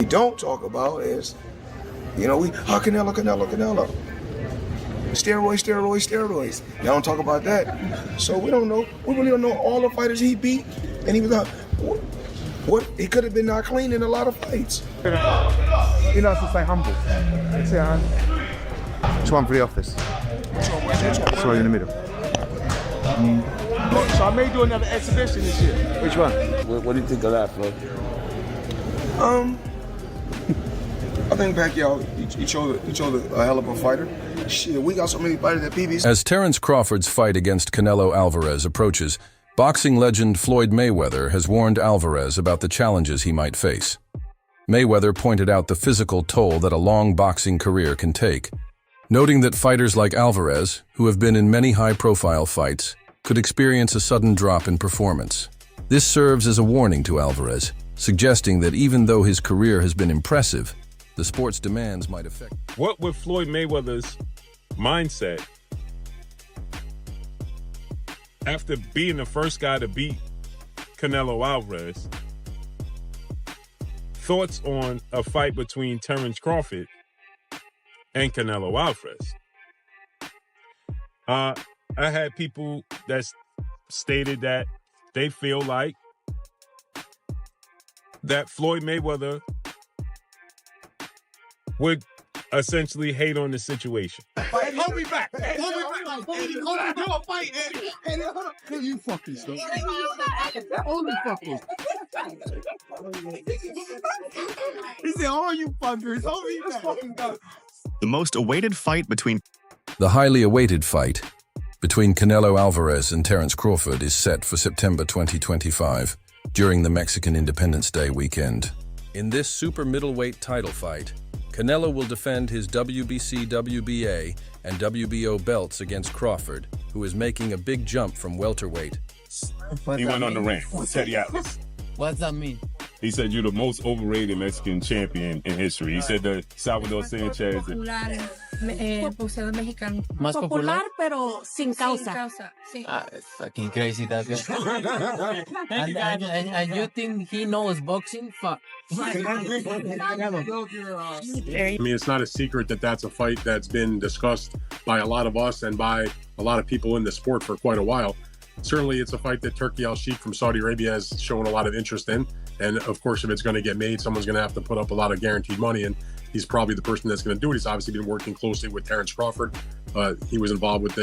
don't talk about is, Canelo. Steroids. Y'all don't talk about that. So we don't know. We really don't know all the fighters he beat. And he was not, he could have been not clean in a lot of fights. He likes to stay humble. It's one for the office. It's right in the middle. So I may do another exhibition this year. Which one? What do you think of that, Flo? I think Pacquiao, he chose a hell of a fighter. Shit, we got so many fighters at PBC. As Terence Crawford's fight against Canelo Alvarez approaches, boxing legend Floyd Mayweather has warned Alvarez about the challenges he might face. Mayweather pointed out the physical toll that a long boxing career can take, noting that fighters like Alvarez, who have been in many high-profile fights, could experience a sudden drop in performance. This serves as a warning to Alvarez, suggesting that even though his career has been impressive, the sport's demands might affect. What would Floyd Mayweather's mindset after being the first guy to beat Canelo Alvarez? Thoughts on a fight between Terence Crawford and Canelo Alvarez? I had people that stated that they feel like that Floyd Mayweather would essentially hate on the situation. Hold me back. You fucking stupid. Hold me fucking. He said, "All you fuckers, hold me back." The most awaited fight between The highly awaited fight between Canelo Alvarez and Terence Crawford is set for September 2025 during the Mexican Independence Day weekend. In this super middleweight title fight, Canelo will defend his WBC, WBA, and WBO belts against Crawford, who is making a big jump from welterweight. He went on the rant. Teddy Atlas. What does that mean? He said you're the most overrated Mexican champion in history. He said that Salvador Sanchez. Boxeador mexicano. Más popular, pero sin causa. Sí. It's fucking crazy, that guy. and you think he knows boxing? Fuck. I mean, it's not a secret that that's a fight that's been discussed by a lot of us and by a lot of people in the sport for quite a while. Certainly, it's a fight that Turki Al-Sheikh from Saudi Arabia has shown a lot of interest in. And of course, if it's going to get made, someone's going to have to put up a lot of guaranteed money. And he's probably the person that's going to do it. He's obviously been working closely with Terence Crawford. He was involved with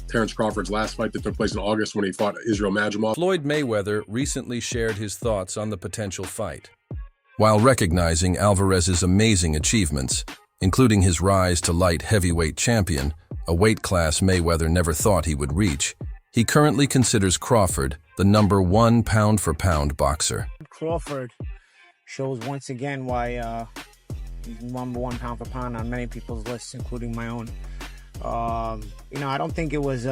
Terence Crawford's last fight that took place in August when he fought Israel Madrimov. Floyd Mayweather recently shared his thoughts on the potential fight. While recognizing Alvarez's amazing achievements, including his rise to light heavyweight champion, a weight class Mayweather never thought he would reach, he currently considers Crawford the #1 pound-for-pound boxer. Crawford shows once again why he's #1 pound for pound on many people's lists, including my own. I don't think it was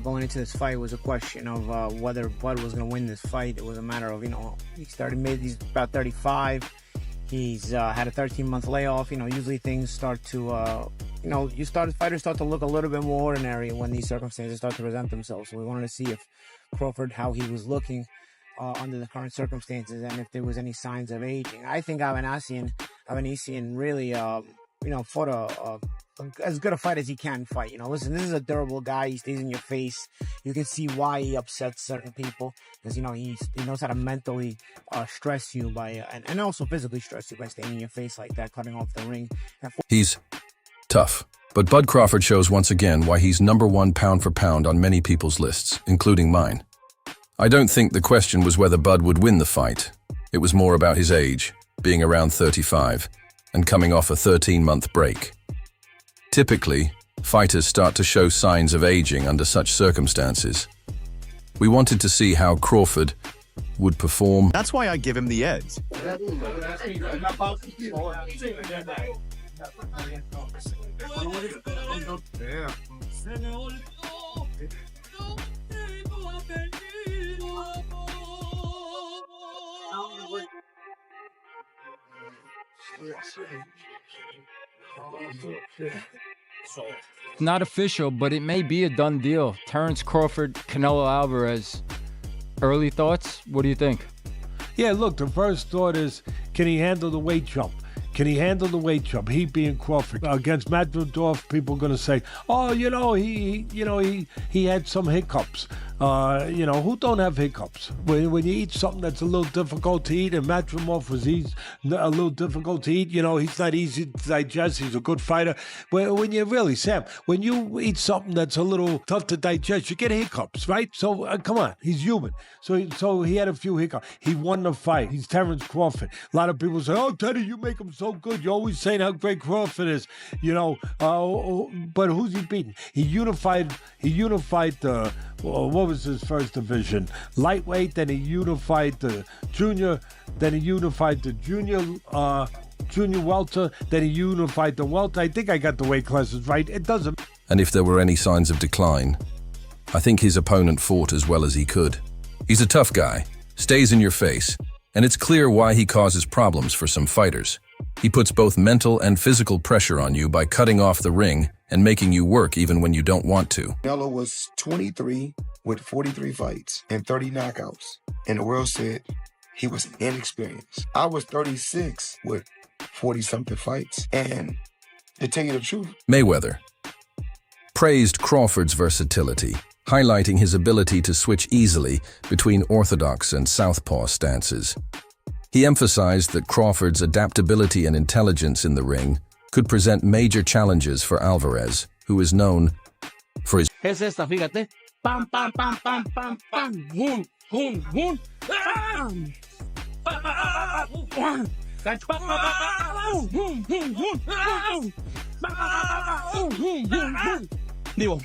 going into this fight was a question of whether Bud was going to win this fight. It was a matter of, he's about 35. He's had a 13-month layoff. Usually things start to, fighters start to look a little bit more ordinary when these circumstances start to present themselves. So we wanted to see if Crawford, how he was looking under the current circumstances and if there was any signs of aging. I think Avanesian really, fought as good a fight as he can fight. Listen, this is a durable guy. He stays in your face. You can see why he upsets certain people because, he knows how to mentally stress you by, and also physically stress you by staying in your face like that, cutting off the ring. He's tough, but Bud Crawford shows once again why he's #1 pound for pound on many people's lists, including mine. I don't think the question was whether Bud would win the fight. It was more about his age, being around 35, and coming off a 13-month break. Typically, fighters start to show signs of aging under such circumstances. We wanted to see how Crawford would perform. That's why I give him the edge. Not official, but it may be a done deal. Terence Crawford, Canelo Alvarez. Early thoughts? What do you think? Yeah, look, the first thought is, can he handle the weight jump? Can he handle the weight jump? He being Crawford against Matadorf, people are going to say, "Oh, he had some hiccups." Who don't have hiccups? When you eat something that's a little difficult to eat, and Matadorf was a little difficult to eat. He's not easy to digest. He's a good fighter. When you eat something that's a little tough to digest, you get hiccups, right? So come on, he's human. So he had a few hiccups. He won the fight. He's Terence Crawford. A lot of people say, "Oh, Teddy, you make him so good. You're always saying how great Crawford is." But who's he beating? He unified the. What was his first division? Lightweight. Then he unified the junior. Then he unified the junior welter. Then he unified the welter. I think I got the weight classes right. It doesn't. And if there were any signs of decline, I think his opponent fought as well as he could. He's a tough guy, stays in your face, and it's clear why he causes problems for some fighters. He puts both mental and physical pressure on you by cutting off the ring and making you work even when you don't want to. Canelo was 23 with 43 fights and 30 knockouts, and the world said he was inexperienced. I was 36 with 40-something fights, and to tell you the truth, Mayweather praised Crawford's versatility, highlighting his ability to switch easily between orthodox and southpaw stances. He emphasized that Crawford's adaptability and intelligence in the ring could present major challenges for Alvarez, who is known for his... Es esta, fíjate. Pam, pam, pam, pam, pam, pam. Hun, hun, hun. Digo.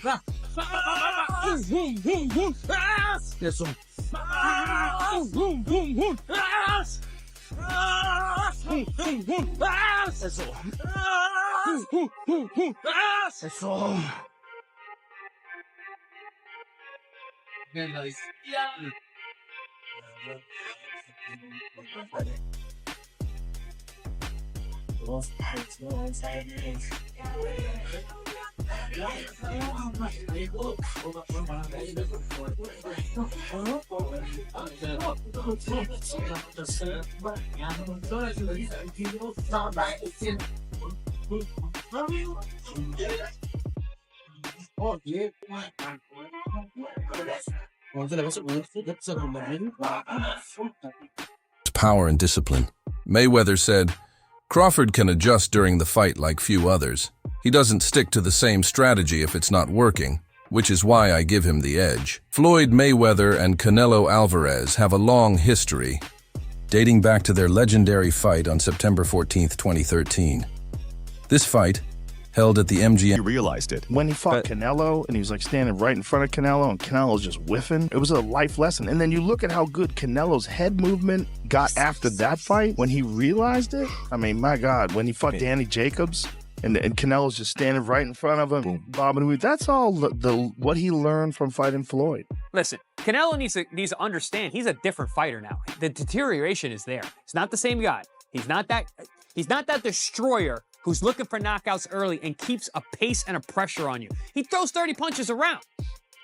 Eso. Eso. Power and discipline. Mayweather said, "Crawford can adjust during the fight like few others. He doesn't stick to the same strategy if it's not working, which is why I give him the edge." Floyd Mayweather and Canelo Alvarez have a long history, dating back to their legendary fight on September 14, 2013. This fight, held at the MGM... He realized it. When he fought Canelo, and he was like standing right in front of Canelo, and Canelo's just whiffing, it was a life lesson. And then you look at how good Canelo's head movement got after that fight, when he realized it. I mean, my God, when he fought Danny Jacobs, and Canelo's just standing right in front of him, boom, bobbing and weave. That's all what he learned from fighting Floyd. Listen, Canelo needs to understand he's a different fighter now. The deterioration is there. He's not the same guy. He's not that destroyer who's looking for knockouts early and keeps a pace and a pressure on you. He throws 30 punches around.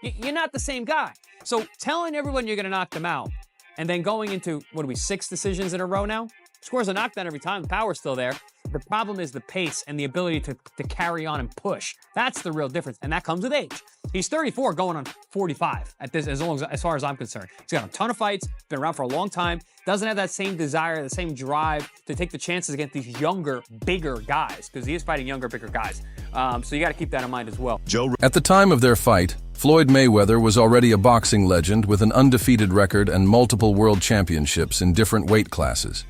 You're not the same guy. So telling everyone you're going to knock them out and then going into, 6 decisions in a row now? Scores a knockdown every time. The power's still there. The problem is the pace and the ability to carry on and push. That's the real difference, and that comes with age. He's 34 going on 45 at this, as far as I'm concerned. He's got a ton of fights, been around for a long time, doesn't have that same desire, the same drive to take the chances against these younger, bigger guys, because he is fighting younger, bigger guys. So you got to keep that in mind as well. At the time of their fight, Floyd Mayweather was already a boxing legend with an undefeated record and multiple world championships in different weight classes.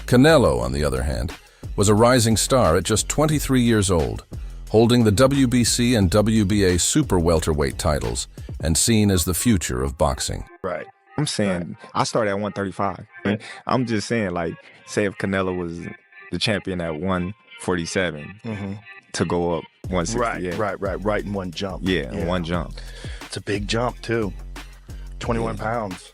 Canelo, on the other hand, was a rising star at just 23 years old, holding the WBC and WBA super welterweight titles and seen as the future of boxing. Right. I'm saying, I started at 135. Right. I'm just saying, like, say if Canelo was the champion at 147 to go up 160. Right in one jump. Yeah, in one jump. It's a big jump, too. 21 pounds.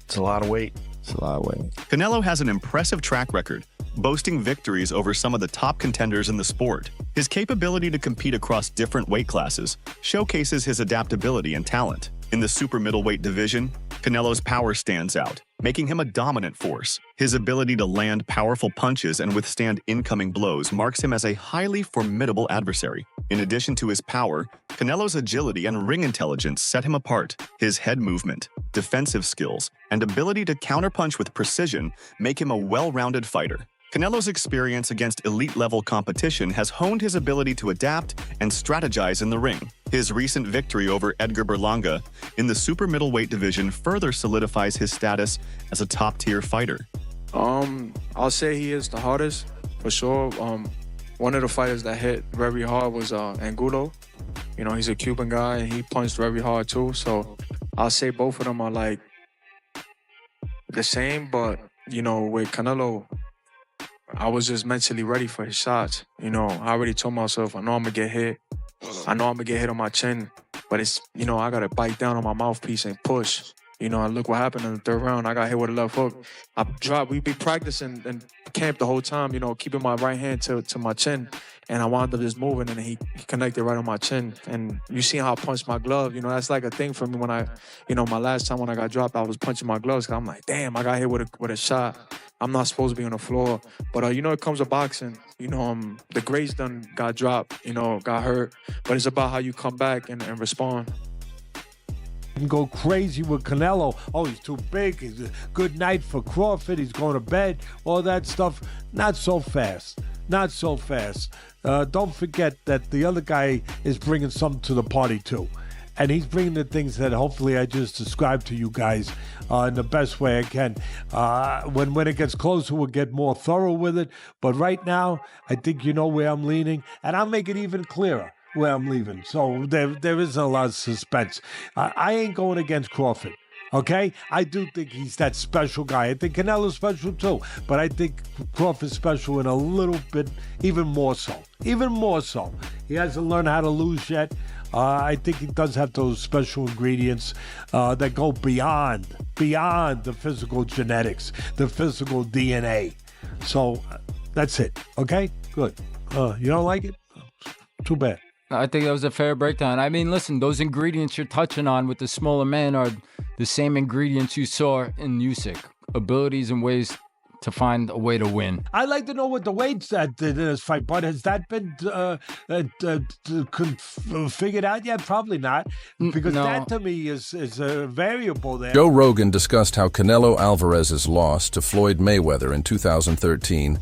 It's a lot of weight. It's a lot of weight. Canelo has an impressive track record, boasting victories over some of the top contenders in the sport. His capability to compete across different weight classes showcases his adaptability and talent. In the super middleweight division, Canelo's power stands out. making him a dominant force. His ability to land powerful punches and withstand incoming blows marks him as a highly formidable adversary. In addition to his power, Canelo's agility and ring intelligence set him apart. His head movement, defensive skills, and ability to counterpunch with precision make him a well-rounded fighter. Canelo's experience against elite-level competition has honed his ability to adapt and strategize in the ring. His recent victory over Edgar Berlanga in the super middleweight division further solidifies his status as a top-tier fighter. I'll say he is the hardest, for sure. One of the fighters that hit very hard was Angulo. You know, he's a Cuban guy, and he punched very hard too. So I'll say both of them are like the same, but, you know, with Canelo, I was just mentally ready for his shots. You know, I already told myself, I know I'm gonna get hit. I know I'm gonna get hit on my chin, but it's, you know, I gotta bite down on my mouthpiece and push. You know, and look what happened in the third round. I got hit with a left hook. I dropped. We be practicing in camp the whole time, you know, keeping my right hand to my chin. And I wound up just moving, and he connected right on my chin. And you see how I punched my glove. You know, that's like a thing for me when I, you know, my last time when I got dropped, I was punching my gloves. Cause I'm like, damn, I got hit with a shot. I'm not supposed to be on the floor. But, you know, it comes to boxing. You know, the greats done got dropped, you know, got hurt. But it's about how you come back and respond. Can go crazy with Canelo. Oh, he's too big. He's a good night for Crawford. He's going to bed. All that stuff. Not so fast. Not so fast. Don't forget that the other guy is bringing something to the party too. And he's bringing the things that hopefully I just described to you guys in the best way I can. When it gets closer, we'll get more thorough with it. But right now, I think you know where I'm leaning. And I'll make it even clearer where I'm leaving. So there isn't a lot of suspense. I ain't going against Crawford, okay? I do think he's that special guy. I think Canelo's special too, but I think Crawford's special in a little bit, even more so. Even more so. He hasn't learned how to lose yet. I think he does have those special ingredients that go beyond the physical genetics, the physical DNA. So that's it, okay? Good. You don't like it? Too bad. I think that was a fair breakdown. I mean, listen, those ingredients you're touching on with the smaller man are the same ingredients you saw in Usyk. Abilities and ways to find a way to win. I'd like to know what the weight's at in this fight, but has that been figured out yet? Probably not, because that to me is a variable there. Joe Rogan discussed how Canelo Alvarez's loss to Floyd Mayweather in 2013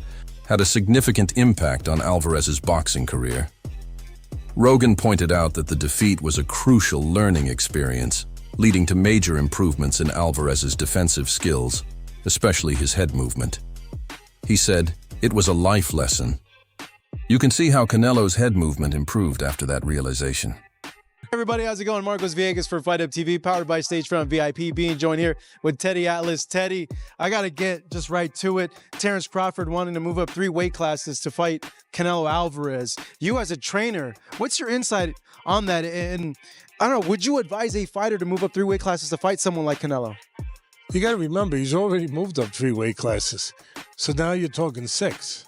had a significant impact on Alvarez's boxing career. Rogan pointed out that the defeat was a crucial learning experience, leading to major improvements in Alvarez's defensive skills, especially his head movement. He said, "It was a life lesson." You can see how Canelo's head movement improved after that realization. Everybody, how's it going? Marcos Villegas for Fight Up TV, powered by Stage Front VIP, being joined here with Teddy Atlas. Teddy, I got to get just right to it. Terence Crawford wanting to move up 3 weight classes to fight Canelo Alvarez. You as a trainer, what's your insight on that? And I don't know, would you advise a fighter to move up 3 weight classes to fight someone like Canelo? You got to remember, he's already moved up 3 weight classes. So now you're talking 6.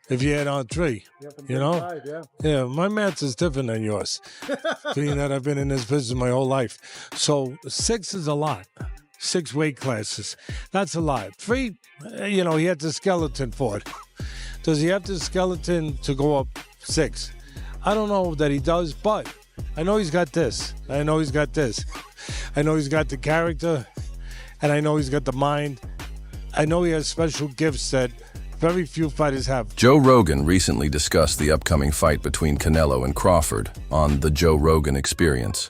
If you add on 3, you know? 5, yeah, my math is different than yours, being that I've been in this business my whole life. So 6 is a lot. 6 weight classes. That's a lot. 3, you know, he had the skeleton for it. Does he have the skeleton to go up 6? I don't know that he does, but I know he's got this. I know he's got this. I know he's got the character, and I know he's got the mind. I know he has special gifts that very few fighters have. Joe Rogan recently discussed the upcoming fight between Canelo and Crawford on The Joe Rogan Experience.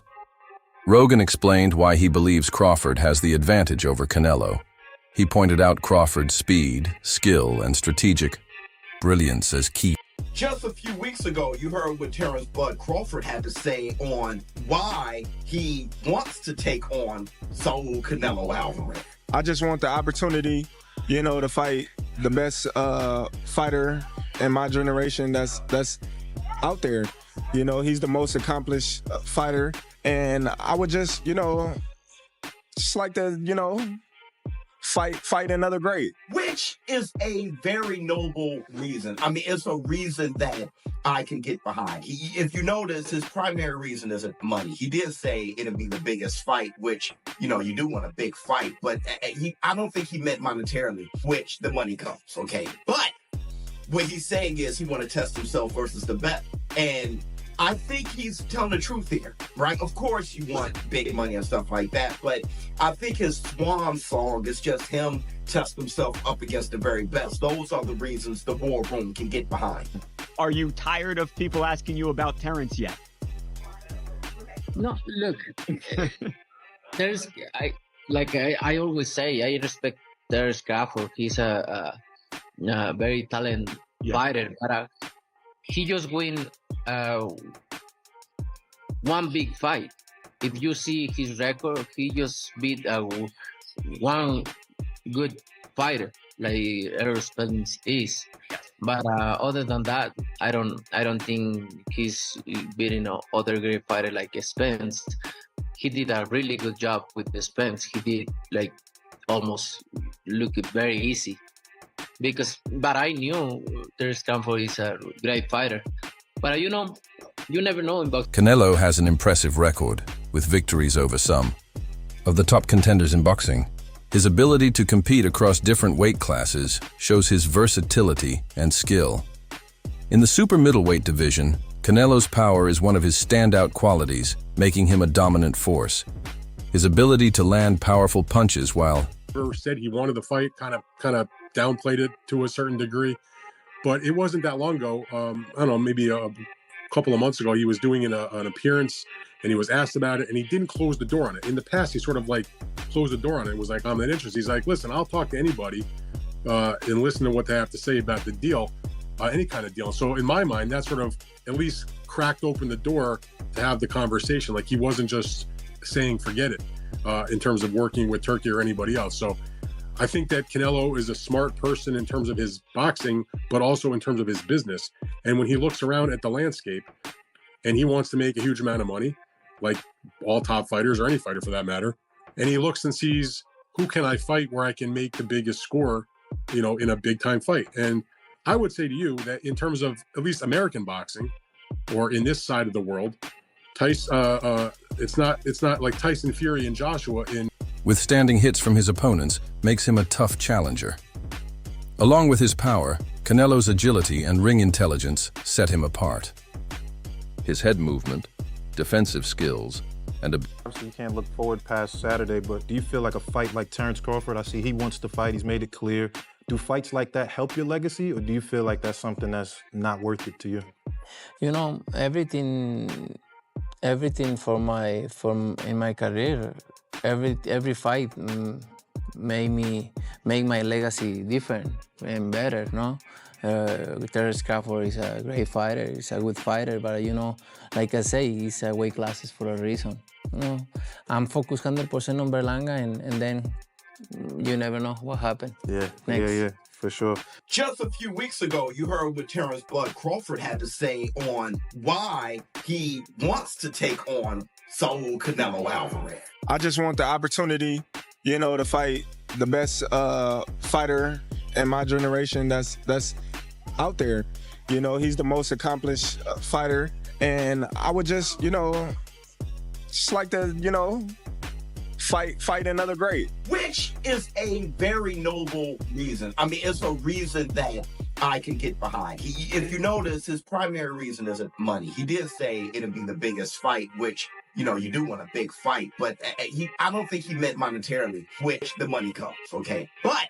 Rogan explained why he believes Crawford has the advantage over Canelo. He pointed out Crawford's speed, skill, and strategic brilliance as key. Just a few weeks ago, you heard what Terence Bud Crawford had to say on why he wants to take on Saul Canelo Alvarez. I just want the opportunity, you know, to fight the best fighter in my generation that's out there. You know, he's the most accomplished fighter, and I would just, you know, just like to, you know, fight another great. Which is a very noble reason. I mean, it's a reason that I can get behind. If you notice, his primary reason isn't money. He did say it'll be the biggest fight, which, you know, you do want a big fight, but I don't think he meant monetarily, which the money comes, okay? But what he's saying is he want to test himself versus the best. And I think he's telling the truth here, right? Of course you want big money and stuff like that, but I think his swan song is just him test himself up against the very best. Those are the reasons the war room can get behind. Are you tired of people asking you about Terence yet? No, look, there's, I always say, I respect Terence Crawford. He's a very talented fighter, but he just win one big fight. If you see his record, he just beat one good fighter like Errol Spence is. But other than that, I don't think he's beating other great fighter like Spence. He did a really good job with the Spence. He did like almost look very easy. But I knew Terence Crawford is a great fighter. But you know, you never know in boxing. Canelo has an impressive record, with victories over some of the top contenders in boxing. His ability to compete across different weight classes shows his versatility and skill. In the super middleweight division, Canelo's power is one of his standout qualities, making him a dominant force. His ability to land powerful punches while said he wanted the fight, kind of downplayed it to a certain degree, but it wasn't that long ago. I don't know, maybe a couple of months ago, he was doing an appearance and he was asked about it and he didn't close the door on it. In the past, he sort of like closed the door on it. It was like, I'm not interested. He's like, listen, I'll talk to anybody and listen to what they have to say about the deal, any kind of deal. So in my mind, that sort of at least cracked open the door to have the conversation. Like he wasn't just saying, forget it, in terms of working with Turkey or anybody else. So I think that Canelo is a smart person in terms of his boxing, but also in terms of his business. And when he looks around at the landscape and he wants to make a huge amount of money, like all top fighters or any fighter for that matter, and he looks and sees, who can I fight where I can make the biggest score, you know, in a big time fight? And I would say to you that in terms of at least American boxing, or in this side of the world, it's not like Tyson Fury and Joshua in. Withstanding hits from his opponents makes him a tough challenger. Along with his power, Canelo's agility and ring intelligence set him apart. His head movement, defensive skills, and Obviously, you can't look forward past Saturday, but do you feel like a fight like Terence Crawford? I see he wants to fight, he's made it clear. Do fights like that help your legacy, or do you feel like that's something that's not worth it to you? You know, everything in my career, every fight make my legacy different and better, no? Terence Crawford is a great fighter, he's a good fighter, but you know, like I say, he's a weight classes for a reason. You know, I'm focused 100% on Berlanga, and then you never know what happened. Yeah, for sure. Just a few weeks ago, you heard what Terence Bud Crawford had to say on why he wants to take on Saul Canelo Alvarez. I just want the opportunity, you know, to fight the best fighter in my generation that's out there. You know, he's the most accomplished fighter, and I would just, you know, just like to, you know, fight another great. Which is a very noble reason. I mean, it's a reason that I can get behind. If you notice, his primary reason isn't money. He did say it'll be the biggest fight, which, you know, you do want a big fight, but I don't think he meant monetarily, which the money comes, okay? But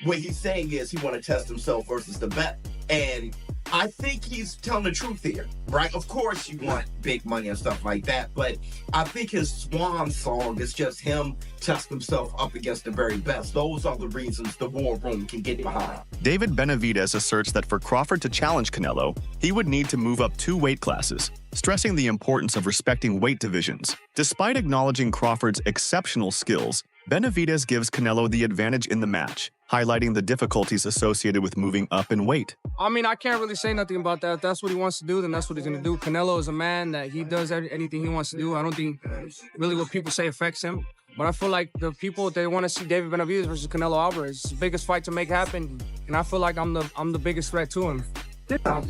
what he's saying is he want to test himself versus the best. And I think he's telling the truth here, right? Of course you want big money and stuff like that, but I think his swan song is just him testing himself up against the very best. Those are the reasons the war room can get behind. David Benavidez asserts that for Crawford to challenge Canelo, he would need to move up 2 weight classes, stressing the importance of respecting weight divisions. Despite acknowledging Crawford's exceptional skills, Benavidez gives Canelo the advantage in the match, highlighting the difficulties associated with moving up in weight. I mean, I can't really say nothing about that. If that's what he wants to do, then that's what he's going to do. Canelo is a man that he does anything he wants to do. I don't think really what people say affects him. But I feel like the people, they want to see David Benavidez versus Canelo Alvarez. It's the biggest fight to make happen, and I feel like I'm the biggest threat to him. But I'm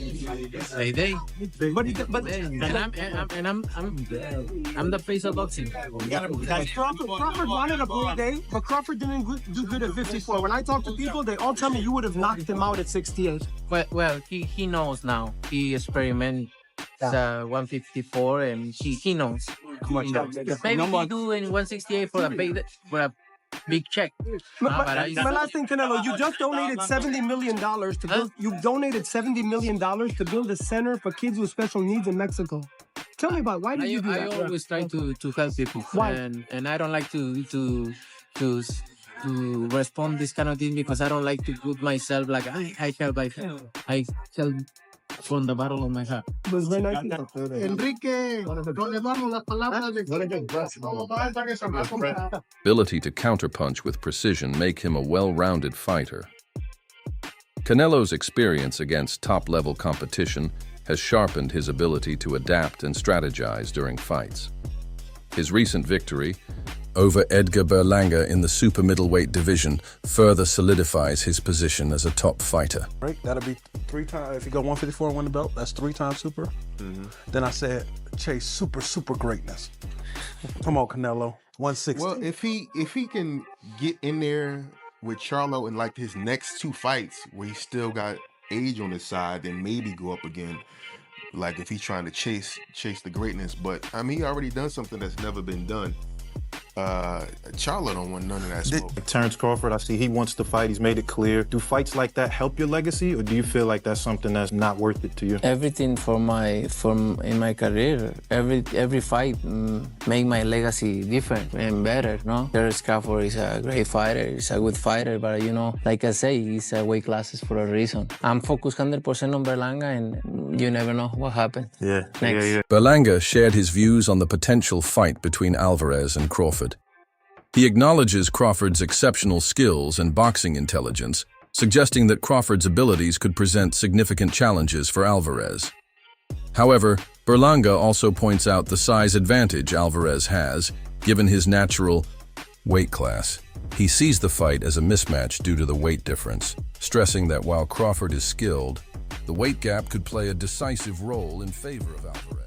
the face of boxing. Crawford wanted a big day, but Crawford didn't do good at 54. When I talk to people, they all tell me you would have knocked him out at 68. Well, he knows now. He experimented 154, and he knows. Maybe he do in 168 for a big check. My last thing, Canelo, you just donated $70 million to build. You donated $70 million to build a center for kids with special needs in Mexico. Tell me about why did you do that? I always try to help people. Why? And I don't like to respond this kind of thing because I don't like to put myself like I help from the bottom of my heart. Pues ven aquí. Enrique, le damos las palabras de Ability to counterpunch with precision make him a well-rounded fighter. Canelo's experience against top-level competition has sharpened his ability to adapt and strategize during fights. His recent victory over Edgar Berlanga in the super middleweight division further solidifies his position as a top fighter. Right, that'll be 3 times. If you go 154 and win the belt, that's 3 times super. Then I said, chase super greatness. Come on, Canelo, 160. Well, if he can get in there with Charlo in like his next 2 fights where he still got age on his side, then maybe go up again. Like if he's trying to chase the greatness, but I mean he already done something that's never been done. Charlo don't want none of that smoke. Terence Crawford, I see he wants to fight. He's made it clear. Do fights like that help your legacy, or do you feel like that's something that's not worth it to you? Everything in my career, every fight make my legacy different and better. No, Terence Crawford is a great fighter. He's a good fighter, but like I say, he's weight classes for a reason. I'm focused 100% on Berlanga, and you never know what happens. Yeah. Berlanga shared his views on the potential fight between Alvarez and Crawford. He acknowledges Crawford's exceptional skills and boxing intelligence, suggesting that Crawford's abilities could present significant challenges for Alvarez. However, Berlanga also points out the size advantage Alvarez has, given his natural weight class. He sees the fight as a mismatch due to the weight difference, stressing that while Crawford is skilled, the weight gap could play a decisive role in favor of Alvarez.